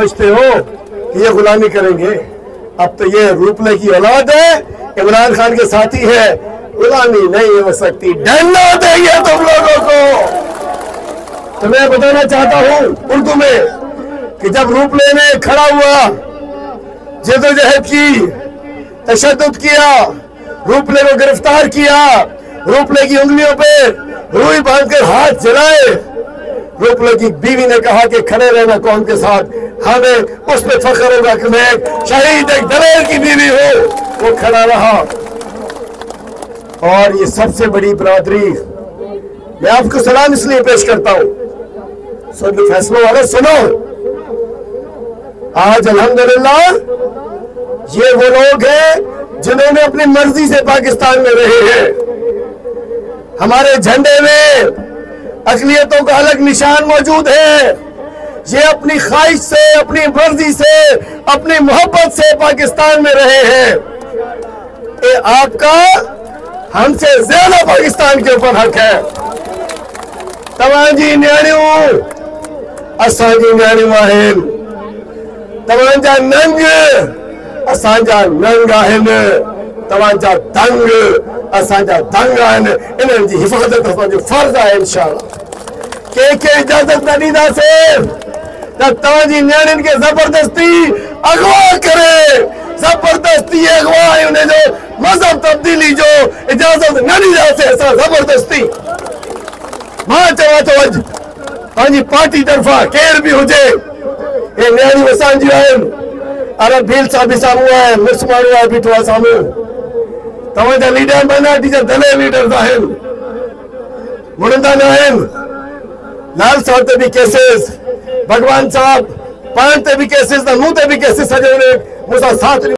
समझते हो कि ये गुलामी करेंगे? अब तो ये रूपले की औलाद है, इमरान खान के साथी है, गुलामी नहीं हो सकती। डरना देंगे तुम लोगों को। तो मैं बताना चाहता हूं उर्दू में कि जब रूपले ने खड़ा हुआ, जद्दोजहद की, तशद्दुद किया, रूपले को गिरफ्तार किया, रूपले की उंगलियों पे रुई बांधकर हाथ जलाए, रूपले की बीवी ने कहा कि खड़े रहना कौम के साथ, हमें उस पर फख्र होगा कि मैं एक शहीद, एक दलेर की बीवी हूं। वो खड़ा रहा। और ये सबसे बड़ी बरादरी, मैं आपको सलाम इसलिए पेश करता हूं, सुन फैसलों वाले सुनो। आज अल्हम्दुलिल्लाह ये वो लोग हैं जिन्होंने अपनी मर्जी से पाकिस्तान में रहे हैं। हमारे झंडे में अक़लियतों का अलग निशान मौजूद है। ये अपनी ख्वाहिश से, अपनी मर्जी से, अपनी मोहब्बत से पाकिस्तान में रहे हैं। ये आपका हमसे ज्यादा पाकिस्तान के ऊपर हक है। तवांजी न्याणियों, असांजी न्याणियों आहिनि, तव्हांजा नंग असांजा नंग आहिनि, तव्हांजा दंग असांजा दंग आहिनि। इन्हनि जी हिफ़ाज़त असांजो फर्ज़ आहे। इंशाअल्लाह कंहिंखे इजाज़त न ॾींदासीं त तव्हांजी नियाणियुनि खे ज़बरदस्ती अगवा करे, ज़बरदस्ती अगवा ऐं उनजो मज़हब तब्दीली जो इजाज़त न ॾींदासीं असां ज़बरदस्ती। मां चवां थो अॼु पंहिंजी पार्टी तरफ़ां केर बि हुजे, ये नियाणियूं असांजियूं आहिनि। अरब भील साहब बि साम्हूं आहे, मुर्स माण्हू आहे बीठो आहे साम्हूं। तव्हांजा लीडर माइनॉरिटी जा दलेर लीडर्स आहिनि, मुड़ंदा न आहिनि। लाल साहब ते भी केसेस, भगवान साहब पान ते भी केसेस, मुंह ते भी केसेस, सॼो मूंसां साथ